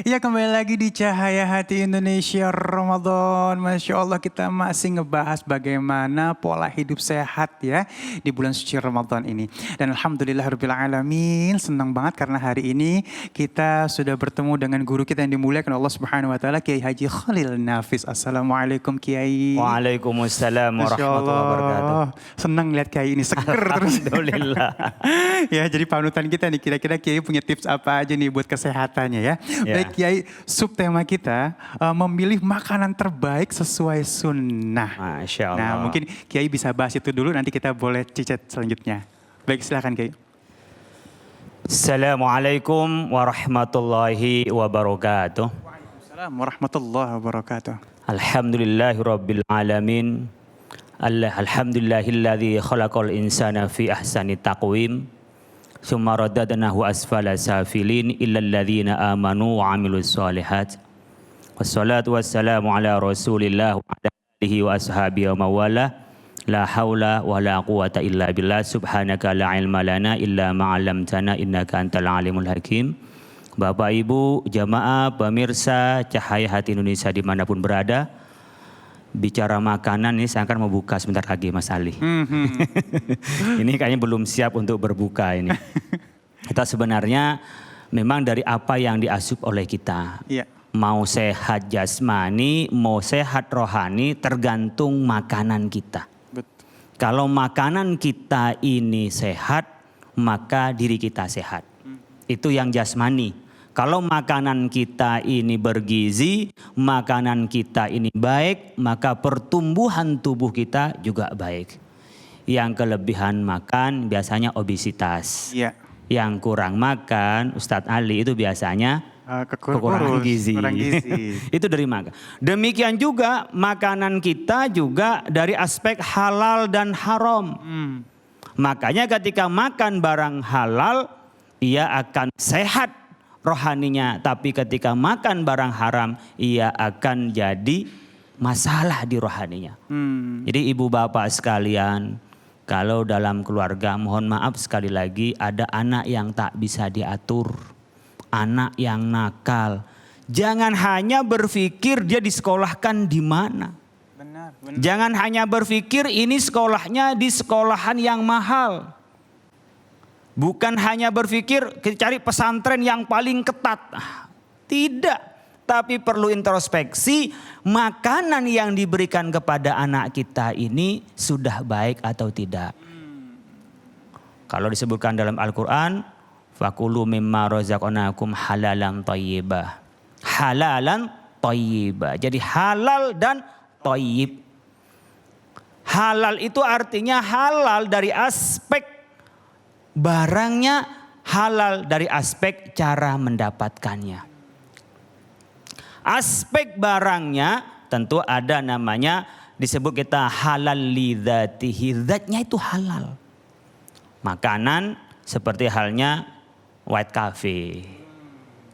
Ya kembali lagi di Cahaya Hati Indonesia Ramadan. Masya Allah kita masih ngebahas bagaimana pola hidup sehat ya di bulan suci Ramadan ini. Dan Alhamdulillahirrabbilalamin senang banget karena hari ini kita sudah bertemu dengan guru kita yang dimuliakan Allah Subhanahu Wa Taala, Kiai Haji Khalil Nafis. Assalamualaikum Kiai. Waalaikumsalam warahmatullahi wabarakatuh. Senang lihat Kiai ini seger terus. Alhamdulillah. Ya jadi panutan kita nih, kira-kira Kiai punya tips apa aja nih buat kesehatannya ya. Baik Kiai, subtema kita memilih makanan terbaik sesuai sunnah. Masya Allah. Nah mungkin Kiai bisa bahas itu dulu, nanti kita boleh cicet selanjutnya. Baik silakan Kiai. Assalamualaikum warahmatullahi wabarakatuh. Waalaikumsalam warahmatullahi wabarakatuh. Alhamdulillahirabbil alamin. Alhamdulillahilladzi khalaqal insana fi ahsani taqwim. Summa radadnahu asfala safilin illal ladzina amanu wa amilus solihat. Wassalatu wassalamu ala Rasulillah wa ala alihi wa ashabihi wa mawala. La haula wa la quwata illa billah. Subhanaka la ilma lana illa ma 'allamtana innaka antal alimul hakim. Bapak Ibu, jamaah, pemirsa Cahaya Hati Indonesia dimanapun berada. Bicara makanan ini saya akan membuka sebentar lagi Mas Ali. Ini kayaknya belum siap untuk berbuka ini. Kita sebenarnya memang dari apa yang diasup oleh kita. Iya. Mau sehat jasmani, mau sehat rohani tergantung makanan kita. Betul. Kalau makanan kita ini sehat, maka diri kita sehat. Itu yang jasmani. Kalau makanan kita ini bergizi, makanan kita ini baik, maka pertumbuhan tubuh kita juga baik. Yang kelebihan makan biasanya obesitas. Iya. Yang kurang makan, Ustadz Ali itu biasanya kekurangan gizi. Itu dari makan. Demikian juga makanan kita juga dari aspek halal dan haram. Makanya ketika makan barang halal, ia akan sehat rohaninya, tapi ketika makan barang haram ia akan jadi masalah di rohaninya. Jadi ibu bapak sekalian, kalau dalam keluarga mohon maaf sekali lagi ada anak yang tak bisa diatur, anak yang nakal, jangan hanya berpikir dia disekolahkan di mana. Benar. Jangan hanya berpikir ini sekolahnya di sekolahan yang mahal. Bukan hanya berpikir cari pesantren yang paling ketat. Tidak. Tapi perlu introspeksi, makanan yang diberikan kepada anak kita ini sudah baik atau tidak. Kalau disebutkan dalam Al-Quran, fakulu mimma razaqnakum halalan thayyibah. Halalan thayyibah. Jadi halal dan thayyib. Halal itu artinya halal dari aspek barangnya, halal dari aspek cara mendapatkannya. Aspek barangnya tentu ada namanya, disebut kita halal lidzatihi, zatnya itu halal. Makanan seperti halnya white coffee.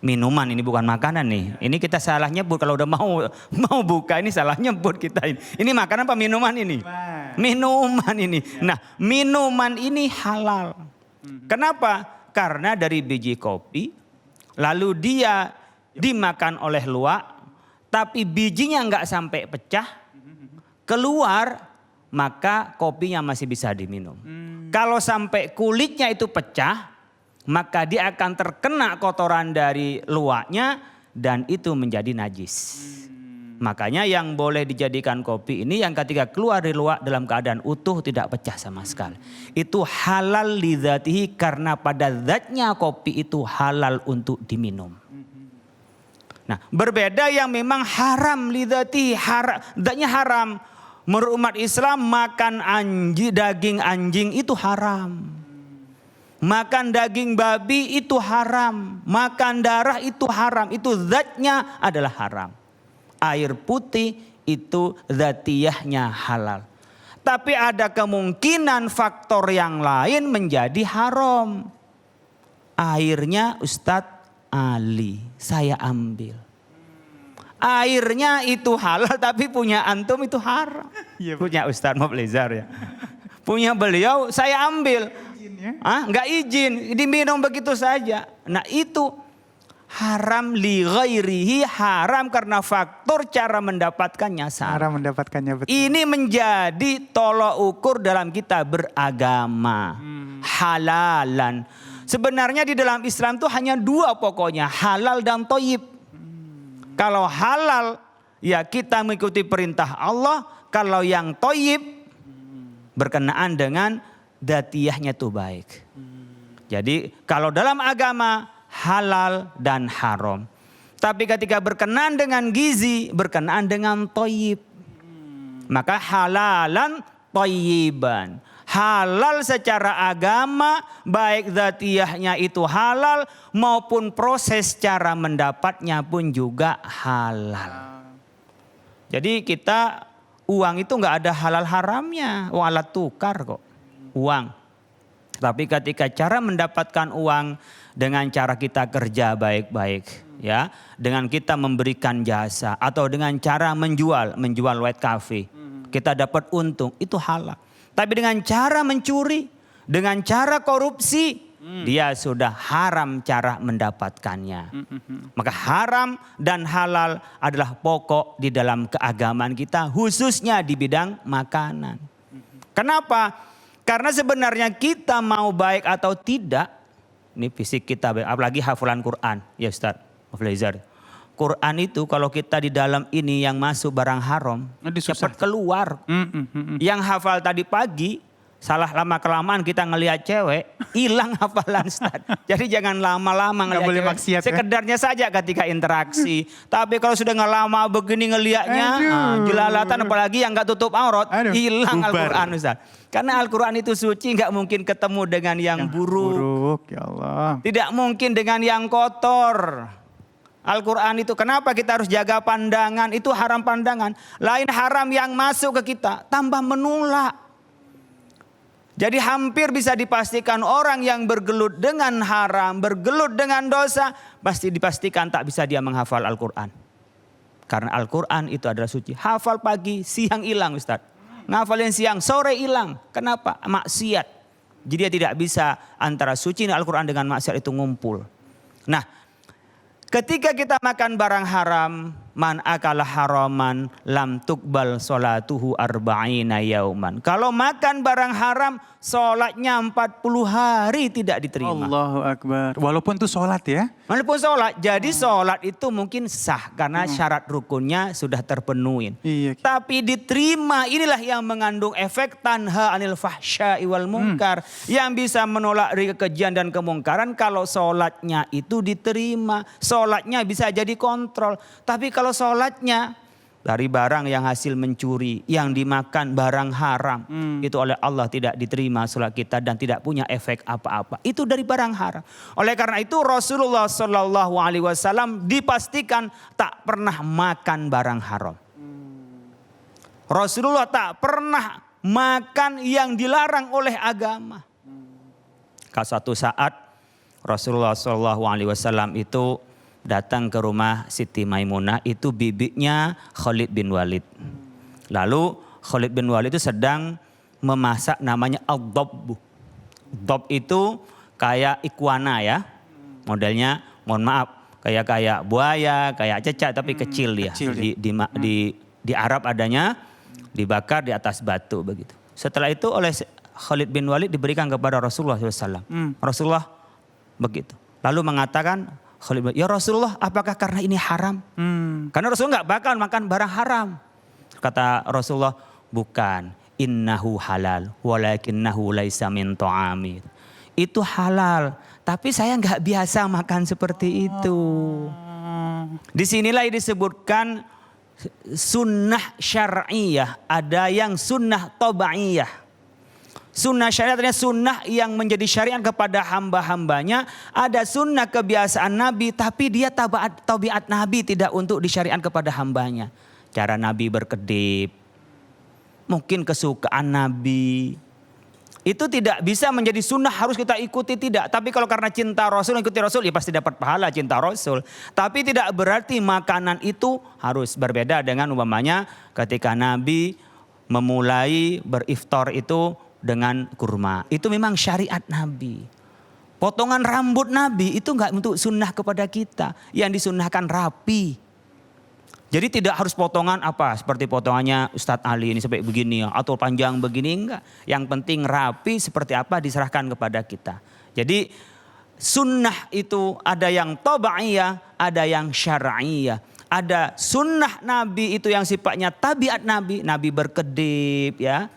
Minuman ini bukan makanan nih. Ini kita salah nyebut kalau udah mau buka ini salah nyebut kita ini. Ini makanan apa minuman ini? Minuman ini. Nah, minuman ini halal. Kenapa? Karena dari biji kopi, lalu dia dimakan oleh luwak, tapi bijinya nggak sampai pecah, keluar, maka kopinya masih bisa diminum. Kalau sampai kulitnya itu pecah, maka dia akan terkena kotoran dari luwaknya dan itu menjadi najis. Makanya yang boleh dijadikan kopi ini yang ketika keluar dari luwak dalam keadaan utuh tidak pecah sama sekali. Itu halal lidzatihi karena pada zatnya kopi itu halal untuk diminum. Nah berbeda yang memang haram lidzatihi, zatnya haram. Menurut umat Islam makan daging anjing itu haram. Makan daging babi itu haram. Makan darah itu haram. Itu zatnya adalah haram. Air putih itu zatiyahnya halal. Tapi ada kemungkinan faktor yang lain menjadi haram. Airnya Ustadz Ali, saya ambil. Airnya itu halal tapi punya antum itu haram. Iya, punya Ustadz Moblezar ya. Punya beliau saya ambil. Nggak izin, diminum begitu saja. Nah itu haram li ghairihi, haram karena faktor cara mendapatkannya salah. Cara mendapatkannya betul. Ini menjadi tolok ukur dalam kita beragama. Halalan. Sebenarnya di dalam Islam itu hanya dua pokoknya, halal dan thayyib. Kalau halal ya kita mengikuti perintah Allah, kalau yang thayyib berkenaan dengan dzatiyahnya itu baik. Jadi kalau dalam agama halal dan haram. Tapi ketika berkenaan dengan gizi, berkenaan dengan thayyib. Maka halalan thayyiban. Halal secara agama, baik dzatiyahnya itu halal maupun proses cara mendapatnya pun juga halal. Jadi kita uang itu nggak ada halal haramnya, uang alat tukar kok, uang. Tapi ketika cara mendapatkan uang dengan cara kita kerja baik-baik, ya, dengan kita memberikan jasa atau dengan cara menjual white coffee, kita dapat untung, itu halal. Tapi dengan cara mencuri, dengan cara korupsi, dia sudah haram cara mendapatkannya. Maka haram dan halal adalah pokok di dalam keagamaan kita, khususnya di bidang makanan. Kenapa? Karena sebenarnya kita mau baik atau tidak, ini fisik kita, apalagi hafalan Quran, ya Ustaz Muflizar. Quran itu kalau kita di dalam ini yang masuk barang haram, cepat keluar. Yang hafal tadi pagi, salah lama-kelamaan kita ngelihat cewek, hilang hafalan Ustaz. Jadi jangan lama-lama ngelihat cewek. Maksiat, sekedarnya saja ketika interaksi. Tapi kalau sudah lama begini ngelihatnya, jelalatan apalagi yang gak tutup aurat, hilang Al-Quran Ustaz. Karena Al-Quran itu suci, gak mungkin ketemu dengan yang buruk. Ya Allah. Tidak mungkin dengan yang kotor. Al-Quran itu kenapa kita harus jaga pandangan, itu haram pandangan. Lain haram yang masuk ke kita, tambah menolak. Jadi hampir bisa dipastikan orang yang bergelut dengan haram, bergelut dengan dosa, pasti dipastikan tak bisa dia menghafal Al-Quran. Karena Al-Quran itu adalah suci. Hafal pagi, siang hilang Ustaz. Ngafalin siang, sore hilang. Kenapa? Maksiat. Jadi dia tidak bisa antara suci Al-Quran dengan maksiat itu ngumpul. Nah, ketika kita makan barang haram, man akala haraman lam tukbal sholatuhu arba'ina yauman. Kalau makan barang haram, sholatnya 40 hari tidak diterima. Allahu Akbar. Walaupun itu sholat ya? Walaupun sholat. Jadi sholat itu mungkin sah karena syarat rukunnya sudah terpenuhi. Iya. Tapi diterima, inilah yang mengandung efek tanha anil fahsya'i wal munkar. Yang bisa menolak dari kekejian dan kemungkaran kalau sholatnya itu diterima. Sholatnya bisa jadi kontrol. Tapi kalau sholatnya dari barang yang hasil mencuri, yang dimakan barang haram, itu oleh Allah tidak diterima sholat kita dan tidak punya efek apa-apa. Itu dari barang haram. Oleh karena itu Rasulullah SAW dipastikan tak pernah makan barang haram. Rasulullah tak pernah makan yang dilarang oleh agama. Suatu saat Rasulullah SAW itu datang ke rumah Siti Maimunah, itu bibiknya Khalid bin Walid. Lalu Khalid bin Walid itu sedang memasak namanya al-dhabb. Dhabb itu kayak iguana ya. Modelnya, mohon maaf, kayak buaya, kayak cecak tapi kecil dia. Di Arab adanya, dibakar di atas batu begitu. Setelah itu oleh Khalid bin Walid diberikan kepada Rasulullah SAW. Rasulullah begitu. Lalu mengatakan, ya Rasulullah, apakah karena ini haram? Karena Rasulullah nggak bakal makan barang haram. Kata Rasulullah, bukan. Innahu halal, walakinnahu laisa min ta'ami. Itu halal, tapi saya nggak biasa makan seperti itu. Disinilah disebutkan sunnah syar'iyah, ada yang sunnah tabaiyah. Sunnah syariat adalah sunnah yang menjadi syariat kepada hamba-hambanya. Ada sunnah kebiasaan Nabi, tapi dia tabiat Nabi tidak untuk disyariat kepada hambanya. Cara Nabi berkedip, mungkin kesukaan Nabi. Itu tidak bisa menjadi sunnah harus kita ikuti, tidak. Tapi kalau karena cinta Rasul, ikuti Rasul, ya pasti dapat pahala cinta Rasul. Tapi tidak berarti makanan itu harus berbeda dengan umpamanya ketika Nabi memulai beriftar itu dengan kurma. Itu memang syariat Nabi. Potongan rambut Nabi itu enggak untuk sunnah kepada kita. Yang disunnahkan rapi. Jadi tidak harus potongan apa seperti potongannya Ustadz Ali ini sampai begini atau panjang begini, enggak. Yang penting rapi seperti apa diserahkan kepada kita. Jadi sunnah itu ada yang tabaiyah, ada yang syar'iyah. Ada sunnah Nabi itu yang sifatnya tabiat Nabi. Nabi berkedip ya.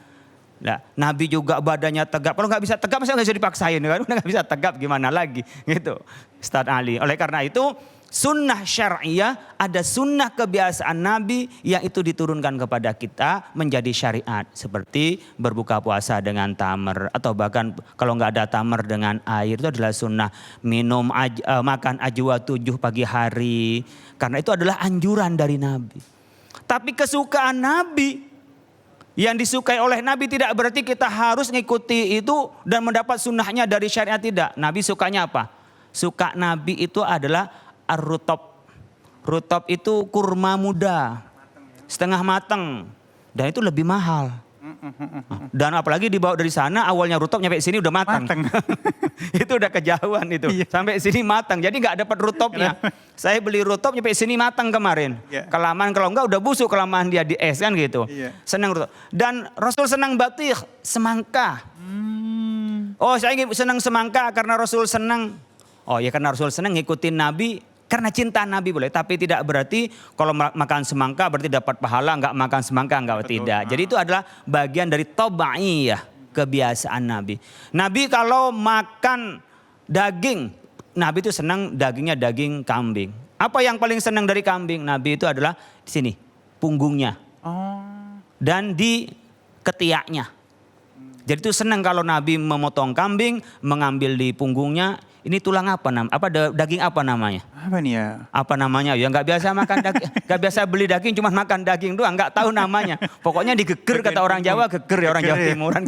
Nah, Nabi juga badannya tegap. Kalau nggak bisa tegap, masa nggak bisa dipaksain kan? Udah nggak bisa tegap gimana lagi gitu. Ustadz Ali. Oleh karena itu sunnah syariah, ada sunnah kebiasaan Nabi yang itu diturunkan kepada kita menjadi syariat. Seperti berbuka puasa dengan tamar. Atau bahkan kalau nggak ada tamar dengan air. Itu adalah sunnah. Makan ajwa 7 pagi hari. Karena itu adalah anjuran dari Nabi. Tapi kesukaan Nabi, yang disukai oleh Nabi tidak berarti kita harus mengikuti itu dan mendapat sunnahnya dari syariat, tidak. Nabi sukanya apa? Suka Nabi itu adalah ar-rutab. Rutab itu kurma muda, setengah matang, dan itu lebih mahal. Dan apalagi dibawa dari sana, awalnya rutab nyampe sini udah matang. Itu udah kejauhan itu, sampai sini matang. Jadi nggak dapat rutobnya. Saya beli rutab nyampe sini matang kemarin. Kelamaan kalau enggak udah busuk, kelamaan dia di es kan gitu. Senang rutab. Dan Rasul senang batik, semangka. Oh saya senang semangka karena Rasul senang. Oh ya karena Rasul senang ngikutin Nabi. Karena cinta Nabi boleh, tapi tidak berarti kalau makan semangka berarti dapat pahala, enggak makan semangka enggak, tidak. Jadi itu adalah bagian dari tabaiyah, kebiasaan Nabi. Nabi kalau makan daging, Nabi itu senang dagingnya daging kambing. Apa yang paling senang dari kambing? Nabi itu adalah di sini, punggungnya. Dan di ketiaknya. Jadi itu senang kalau Nabi memotong kambing, mengambil di punggungnya. Ini tulang apa daging apa namanya? Apa nih ya? Apa namanya? Ya nggak biasa makan daging, nggak biasa beli daging, cuma makan daging doang, nggak tahu namanya. Pokoknya digeger kata orang Jawa, geger ya orang Jawa Timuran.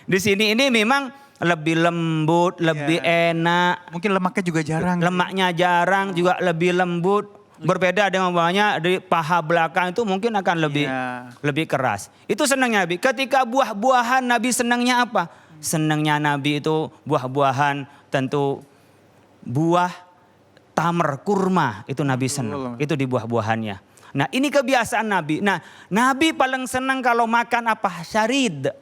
Di sini ini memang lebih lembut, lebih enak. Mungkin lemaknya juga jarang. Lemaknya jarang, juga lebih lembut. Berbeda dengan bawahnya dari paha belakang itu mungkin akan lebih keras. Itu senangnya Nabi. Ketika buah-buahan Nabi senangnya apa? Senangnya Nabi itu buah-buahan tentu buah tamar, kurma, itu Nabi senang. Itu di buah-buahannya. Nah ini kebiasaan Nabi. Nah Nabi paling senang kalau makan apa? Syarid.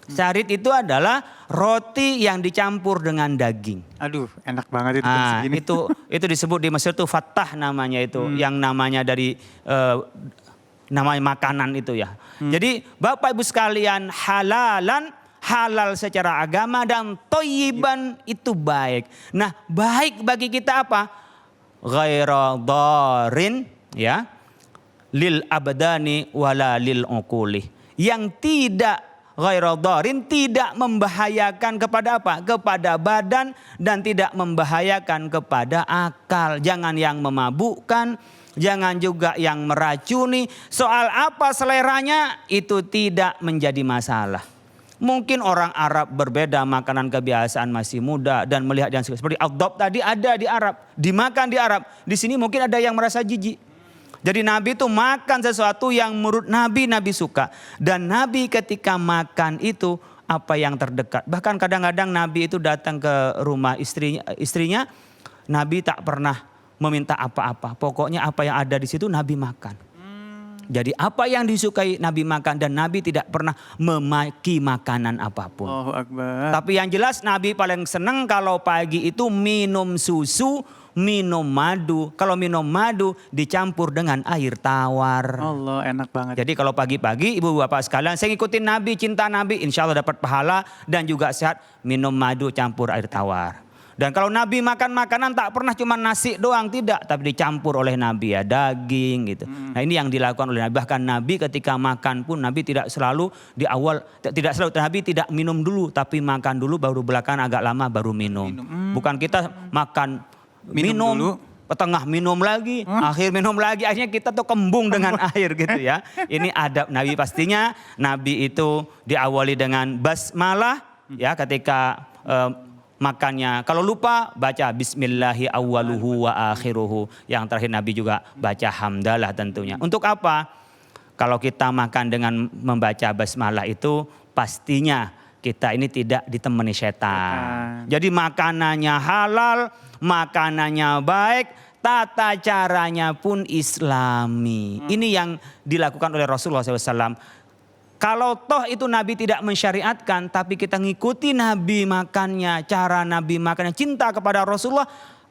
Syarid itu adalah roti yang dicampur dengan daging. Aduh enak banget itu. Itu disebut di Mesir itu fattah namanya itu. Yang namanya dari namanya makanan itu ya. Jadi Bapak Ibu sekalian, halal secara agama dan thayyiban itu baik. Nah, baik bagi kita apa? Ghaira dharin ya. Lil abdani wala lil uquli. Yang tidak ghaira dharin, tidak membahayakan kepada apa? Kepada badan dan tidak membahayakan kepada akal. Jangan yang memabukkan, jangan juga yang meracuni. Soal apa seleranya itu tidak menjadi masalah. Mungkin orang Arab berbeda makanan kebiasaan masih muda dan melihat yang seperti adab tadi ada di Arab, dimakan di Arab. Di sini mungkin ada yang merasa jijik. Jadi Nabi itu makan sesuatu yang menurut Nabi suka. Dan Nabi ketika makan itu apa yang terdekat. Bahkan kadang-kadang Nabi itu datang ke rumah istrinya, Nabi tak pernah meminta apa-apa. Pokoknya apa yang ada di situ Nabi makan. Jadi apa yang disukai Nabi makan dan Nabi tidak pernah memaki makanan apapun. Allahu Akbar. Tapi yang jelas Nabi paling senang kalau pagi itu minum susu, minum madu. Kalau minum madu dicampur dengan air tawar. Allah enak banget. Jadi kalau pagi-pagi ibu bapak sekalian saya ngikutin Nabi, cinta Nabi, insya Allah dapat pahala dan juga sehat, minum madu campur air tawar. Dan kalau Nabi makan makanan tak pernah cuma nasi doang, tidak. Tapi dicampur oleh Nabi ya daging gitu. Nah ini yang dilakukan oleh Nabi. Bahkan Nabi ketika makan pun Nabi tidak selalu di awal, Nabi tidak minum dulu. Tapi makan dulu baru belakangan agak lama baru minum. Bukan kita makan minum dulu. Tengah minum lagi, akhir minum lagi. Akhirnya kita tuh kembung dengan air gitu ya. Ini adab Nabi pastinya. Nabi itu diawali dengan basmalah ya ketika makannya. Kalau lupa baca bismillahi awwaluhu wa akhiruhu. Yang terakhir Nabi juga baca hamdalah tentunya. Untuk apa? Kalau kita makan dengan membaca basmalah itu pastinya kita ini tidak ditemani setan. Jadi makanannya halal, makanannya baik, tata caranya pun islami. Ini yang dilakukan oleh Rasulullah SAW. Kalau toh itu Nabi tidak mensyariatkan, tapi kita ngikuti Nabi makannya, cara Nabi makannya, cinta kepada Rasulullah,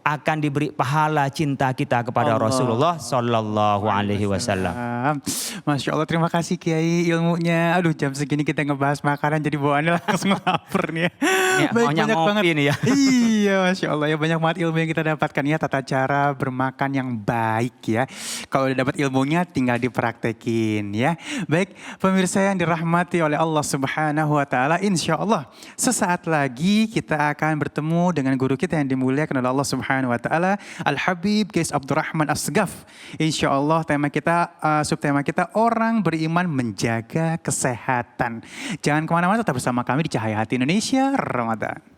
akan diberi pahala cinta kita kepada Rasulullah Sallallahu Alaihi Wasallam. Masya Allah, terima kasih Kiai ilmunya. Aduh, jam segini kita ngebahas makanan jadi bawaannya langsung lapar nih ya. Ya, Baik, banyak banget nih ya. Iya, Masya Allah ya, banyak banget ilmu yang kita dapatkan ya, tata cara bermakan yang baik ya. Kalau udah dapat ilmunya tinggal dipraktekin ya. Baik, pemirsa yang dirahmati oleh Allah Subhanahu wa taala, insya Allah sesaat lagi kita akan bertemu dengan guru kita yang dimuliakan oleh Allah Subhanahu wa taala, Al-Habib Qais Abdurrahman Assegaf. Insya Allah tema kita, subtema kita, orang beriman menjaga kesehatan. Jangan kemana-mana, tetap bersama kami di Cahaya Hati Indonesia Ramadan.